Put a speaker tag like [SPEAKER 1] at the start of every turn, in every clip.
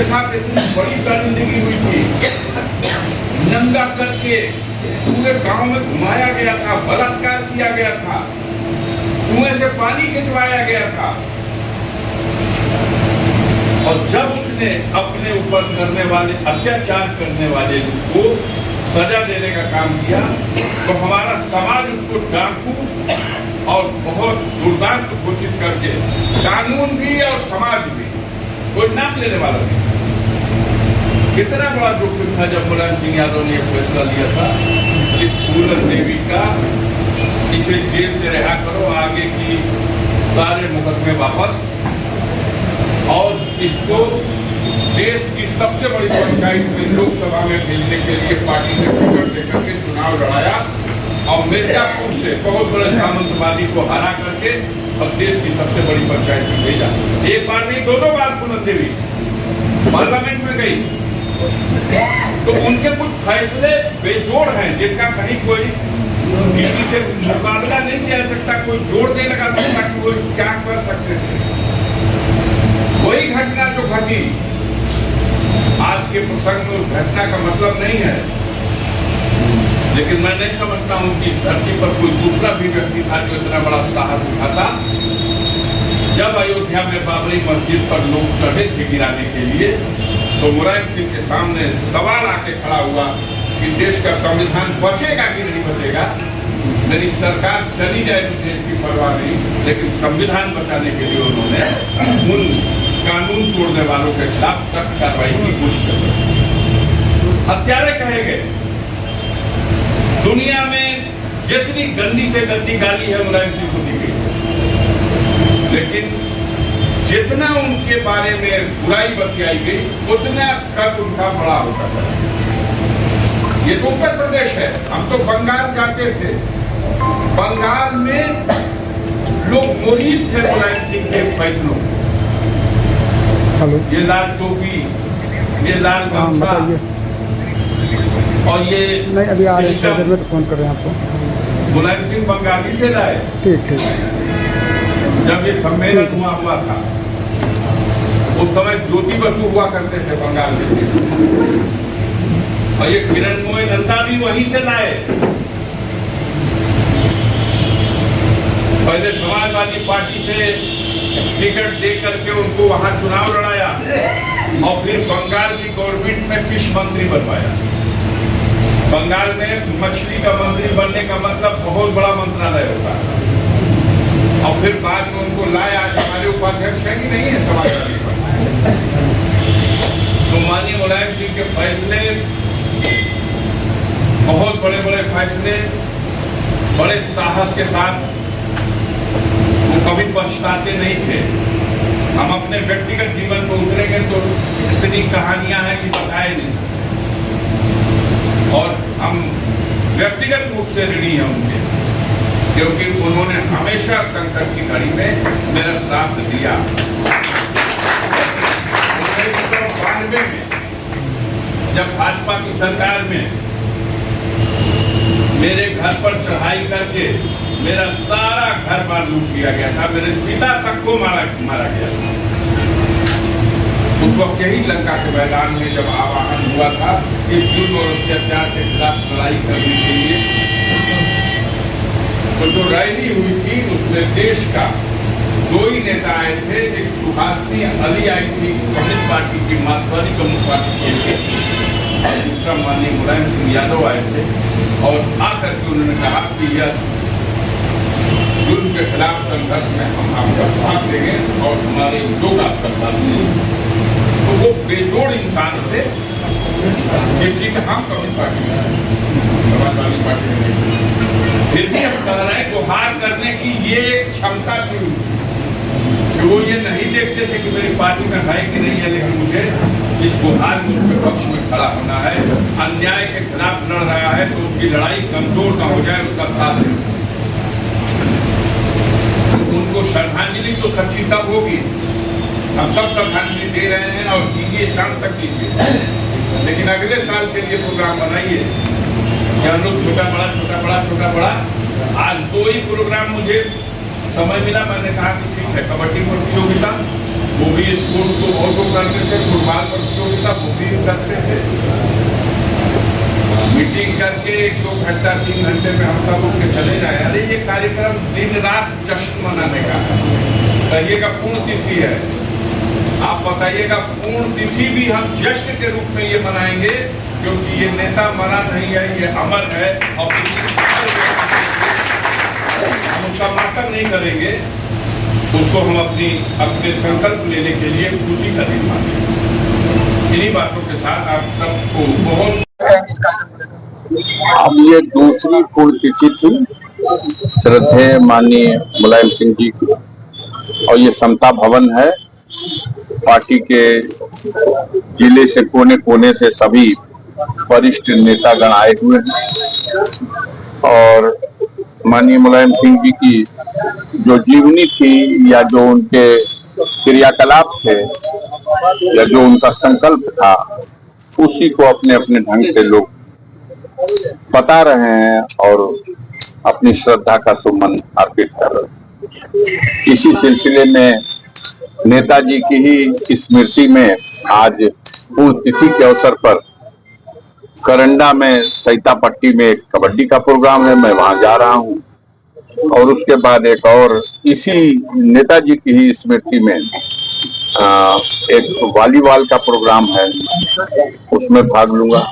[SPEAKER 1] उनके साथ इतनी बड़ी दरिंदगी हुई थी, नंगा करके पूरे गांव में घुमाया गया था, बलात्कार किया गया था, कुएं से पानी खिंचवाया गया था। और जब उसने अपने ऊपर करने वाले अत्याचार करने वाले को सजा देने का काम किया तो हमारा समाज उसको डाकू और बहुत दुर्दांत घोषित करके कानून भी और समाज भी कोई नाम लेने वाला नहीं। कितना बड़ा जोखिम था जब मुलायम सिंह यादव ने यह फैसला लिया था कि पूरन देवी का इसे जेल से रिहा करो, आगे की सारे मुकदमे वापस, और इसको देश की सबसे बड़ी पंचायत में लोकसभा में भेजने के लिए पार्टी ने टिकट देकर के चुनाव लड़ाया और मिर्जापुर से बहुत बड़े सामंतवादी को हरा करके और देश की सबसे बड़ी पंचायत में भेजा। एक बार नहीं, दो बार पूरन देवी पार्लियामेंट में गई। तो उनके कुछ फैसले बेजोड़ हैं जिनका कहीं कोई किसी से मुकाबला नहीं किया जा सकता, कोई जोड़ नहीं लगा सकता कि वो क्या कर सकते थे। वही घटना जो घटी आज के प्रसंग में, उस घटना का मतलब नहीं है, लेकिन मैं नहीं समझता हूं कि धरती पर कोई दूसरा भी व्यक्ति था जो इतना बड़ा साहस उठाता। जब अयोध्या में बाबरी मस्जिद पर लोग चढ़े थे गिराने के लिए तो मुलायम सिंह के सामने सवाल आके खड़ा हुआ कि देश का संविधान बचेगा कि नहीं बचेगा। मेरी सरकार चली जाए तो देश की परवाह नहीं, लेकिन संविधान बचाने के लिए उन्होंने उन कानून तोड़ने वालों के खिलाफ सख्त कार्रवाई की, गोली चलाई। हत्यारे कहे गए। दुनिया में जितनी गंदी से गंदी गाली है मुलायम सिंह को दी गई, लेकिन जितना उनके बारे में बुराई बतियाई गई उतना कद उनका बड़ा होता है। ये तो उत्तर प्रदेश है, हम तो बंगाल जाते थे। बंगाल में लोग मुरीद थे मुलायम सिंह के फैसलों। ये लाल टोपी, ये लाल गमछा और ये
[SPEAKER 2] नहीं, अभी आ रहे हैं, तो फोन कर रहे हैं आपको।
[SPEAKER 1] मुलायम सिंह बंगाली से लाए।
[SPEAKER 2] ठीक ठीक।
[SPEAKER 1] जब ये सम्मेलन हुआ था उस समय ज्योति बसु हुआ करते थे बंगाल में, और ये किरणमय नंदा भी वहीं से लाए। पहले समाजवादी पार्टी से टिकट दे करके उनको वहां चुनाव लड़ाया और फिर बंगाल की गवर्नमेंट में फिश मंत्री बनवाया। बंगाल में मछली का मंत्री बनने का मतलब बहुत बड़ा मंत्रालय होता है। और फिर बाद में उनको लाया, आज हमारे उपाध्यक्ष है कि नहीं है समाजवादी पार्टी। तो माननीय मुलायम सिंह के फैसले, बहुत बड़े बड़े फैसले, बड़े साहस के साथ, वो कभी पछताते नहीं थे। हम अपने व्यक्तिगत जीवन पर उतरेंगे तो इतनी कहानियां हैं कि बताए नहीं सकते। और हम व्यक्तिगत रूप से ऋणी हैं उनके, क्योंकि उन्होंने हमेशा संकट की घड़ी में मेरा साथ दिया। 1992 में जब भाजपा की सरकार में मेरे घर पर चढ़ाई करके मेरा सारा घर बार लूट लिया गया था, मेरे पिता तक को मारा गया था। उस वक्त यही लंका के मैदान में जब आह्वान हुआ था इस जुल्म और अत्याचार के खिलाफ लड़ाई करने के लिए, तो जो रैली हुई थी उसमें देश का दो ही नेता आए थे। एक सुहासिनी अली आई थी कम्युनिस्ट पार्टी की, मार्क्सवादी कम्युनिस्ट पार्टी के, और दूसरा माननीय मुलायम सिंह यादव आए थे। और आकर के उन्होंने कहा कि यह जुल्म के खिलाफ संघर्ष में हम आपका साथ देंगे और हमारे लोग आपका साथ देंगे। तो वो बेजोड़ इंसान थे, किसी का हम कम्युनिस्ट पार्टी में, समाजवादी पार्टी में नहीं। फिर भी हम कह रहे हैं गुहार करने की ये एक क्षमता थी कि वो ये नहीं देखते थे कि मेरी पार्टी में है कि नहीं है, लेकिन मुझे इस गुहार में उसके पक्ष में खड़ा होना है। अन्याय के खिलाफ लड़ रहा है तो उसकी लड़ाई कमजोर न हो जाए, उसका साथ दें। उनको श्रद्धांजलि तो सच्ची तब होगी, हम सब श्रद्धांजलि दे रहे हैं और कीजिए, शाम तक कीजिए, लेकिन अगले साल के लिए प्रोग्राम बनाइए कि हम लोग छोटा बड़ा। आज 2 ही प्रोग्राम मुझे समय मिला, मैंने कहा कि ठीक है, कबड्डी प्रतियोगिता वो भी स्पोर्ट्स को बहुत करते थे, फुटबॉल प्रतियोगिता वो भी करते थे। मीटिंग करके 1-2 घंटा 3 घंटे में हम सब उठ के चले जाए। अरे ये कार्यक्रम दिन रात जश्न मनाने का है। कहिएगा पूर्ण तिथि है, आप बताइएगा पूर्ण तिथि भी हम जश्न के रूप में ये मनाएंगे, क्योंकि ये नेता मरा नहीं है, ये अमर है। और हम उसका मातम नहीं करेंगे, उसको हम अपने संकल्प लेने के लिए खुशी का दिन मानेंगे। इन्हीं बातों के साथ आप सबको बहुत।
[SPEAKER 3] अब ये दूसरी पुण्यतिथि थी श्रद्धेय माननीय मुलायम सिंह जी की, और ये समता भवन है। पार्टी के जिले से कोने कोने से सभी वरिष्ठ नेतागण आए हुए हैं, और माननीय मुलायम सिंह जी की जो जीवनी थी या जो उनके क्रियाकलाप थे या जो उनका संकल्प था, उसी को अपने अपने ढंग से लोग बता रहे हैं और अपनी श्रद्धा का सुमन अर्पित कर रहे हैं। इसी सिलसिले में नेताजी की ही स्मृति में आज पुण्यतिथि के अवसर पर करंडा में सैतापट्टी में एक कबड्डी का प्रोग्राम है, मैं वहां जा रहा हूं। और उसके बाद एक और इसी नेताजी की ही स्मृति में एक वॉलीबॉल का प्रोग्राम है, उसमें भाग लूंगा।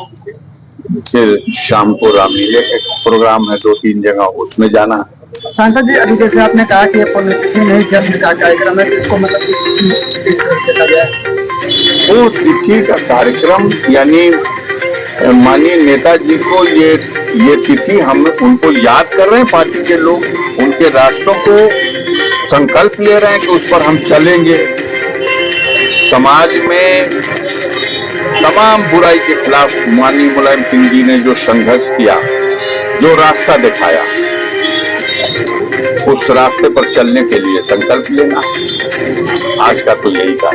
[SPEAKER 3] फिर शाम को रामलीला के प्रोग्राम है 2-3 जगह, उसमें जाना है।
[SPEAKER 2] सांसद जी, अभी जैसे आपने कहा कि ये पुण्यतिथि में जश्न का कार्यक्रम है, इसको मतलब
[SPEAKER 3] पुण्यतिथि का कार्यक्रम यानी माननीय नेताजी को ये तिथि हम उनको याद कर रहे हैं। पार्टी के लोग उनके राष्ट्रों को संकल्प ले रहे हैं कि उस पर हम चलेंगे। समाज में तमाम बुराई के खिलाफ माननीय मुलायम सिंह जी ने जो संघर्ष किया, जो रास्ता दिखाया, उस रास्ते पर चलने के लिए संकल्प लेना आज का तो यही था।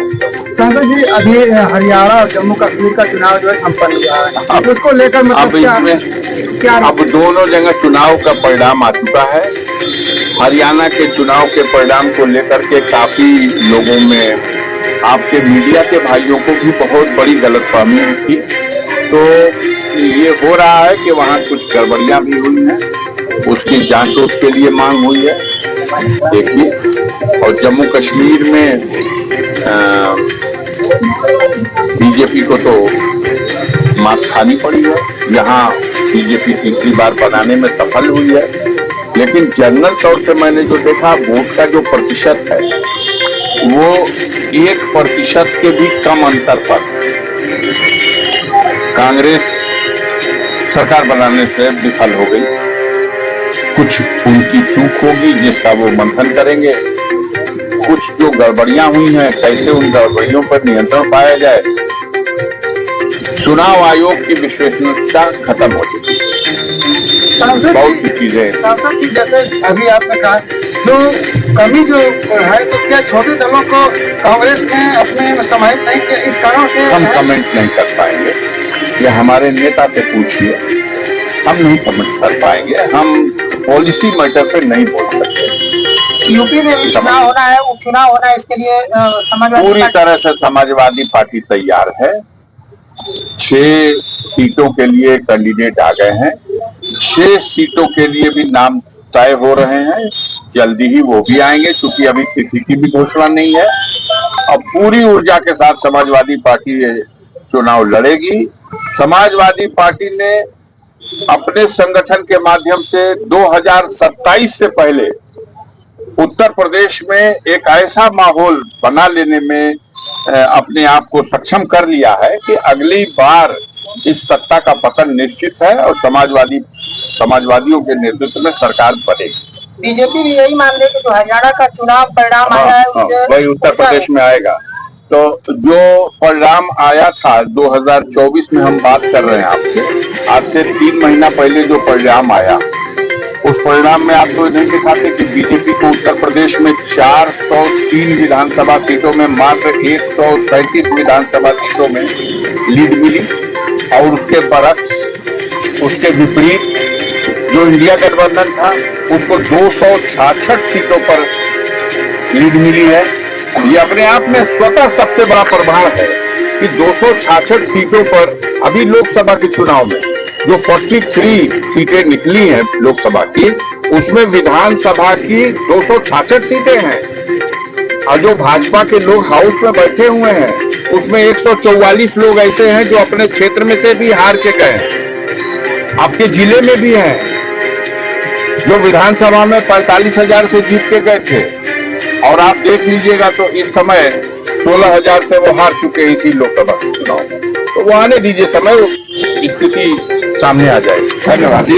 [SPEAKER 2] सांसद जी, अभी हरियाणा और जम्मू कश्मीर का चुनाव जो है संपन्न हुआ है, अब उसको लेकर मतलब क्या
[SPEAKER 3] अब दोनों जगह चुनाव का परिणाम आ चुका है। हरियाणा के चुनाव के परिणाम को लेकर के काफी लोगों में, आपके मीडिया के भाइयों को भी बहुत बड़ी गलतफहमी थी। तो ये हो रहा है कि वहाँ कुछ गड़बड़ियां भी हुई हैं, उसकी जांच उसके लिए मांग हुई है, देखिए। और जम्मू कश्मीर में बीजेपी को तो मात खानी पड़ी है। यहाँ बीजेपी तीसरी बार बनाने में सफल हुई है, लेकिन जनरल तौर पे मैंने जो देखा, वोट का जो प्रतिशत है वो 1% के भी कम अंतर पर कांग्रेस सरकार बनाने से विफल हो गई। कुछ उनकी चूक होगी जिसका वो मंथन करेंगे, कुछ जो गड़बड़ियां हुई हैं कैसे उन गड़बड़ियों पर नियंत्रण पाया जाए। चुनाव आयोग की विश्वसनीयता खत्म हो चुकी है। बहुत सी चीजें।
[SPEAKER 2] सांसद जी, जैसे अभी आपने कहा जो कमी जो है, तो क्या छोटे दलों को कांग्रेस ने अपने समाहित नहीं किया, इस कारण से
[SPEAKER 3] हम कमेंट नहीं कर पाएंगे। ये हमारे नेता से पूछिए, हम नहीं कमेंट कर पाएंगे। हम पॉलिसी मैटर पे नहीं बोल सकते।
[SPEAKER 2] यूपी में चुनाव होना है, उपचुनाव होना है, इसके लिए समाजवादी
[SPEAKER 3] पूरी तरह से समाजवादी पार्टी तैयार है। 6 सीटों के लिए कैंडिडेट आ गए हैं, 6 सीटों के लिए भी नाम तय हो रहे हैं, जल्दी ही वो भी आएंगे, क्योंकि अभी किसी की भी घोषणा नहीं है। अब पूरी ऊर्जा के साथ समाजवादी पार्टी चुनाव लड़ेगी। समाजवादी पार्टी ने अपने संगठन के माध्यम से 2027 से पहले उत्तर प्रदेश में एक ऐसा माहौल बना लेने में अपने आप को सक्षम कर लिया है कि अगली बार इस सत्ता का पतन निश्चित है और समाजवादियों के नेतृत्व में सरकार बनेगी।
[SPEAKER 2] बीजेपी भी यही मान रही है कि जो हरियाणा का चुनाव परिणाम आया है
[SPEAKER 3] वही उत्तर प्रदेश में आएगा। तो जो परिणाम आया था 2024 में, हम बात कर रहे हैं आपसे, आज से 3 महीना पहले जो परिणाम आया, उस परिणाम में आप तो नहीं दिखाते कि बीजेपी को उत्तर प्रदेश में 403 विधानसभा सीटों में मात्र 137 विधानसभा सीटों में लीड मिली, और उसके बरक्स उसके विपरीत जो इंडिया गठबंधन था उसको 266 सीटों पर लीड मिली है। ये अपने आप में स्वतः सबसे बड़ा प्रमाण है कि 266 सीटों पर अभी लोकसभा के चुनाव में जो 43 सीटें निकली हैं लोकसभा की, उसमें विधानसभा की 266 सीटें हैं और जो भाजपा के लोग हाउस में बैठे हुए हैं उसमें 144 लोग ऐसे हैं जो अपने क्षेत्र में से भी हार के गए हैं। आपके जिले में भी हैं जो विधानसभा में 45,000 से जीत के गए थे और आप देख लीजिएगा तो इस समय 16,000 से वो हार चुके हैं इसी लोकसभा चुनाव में। तो वो आने दीजिए समय, वो स्थिति सामने आ जाएगी। धन्यवाद।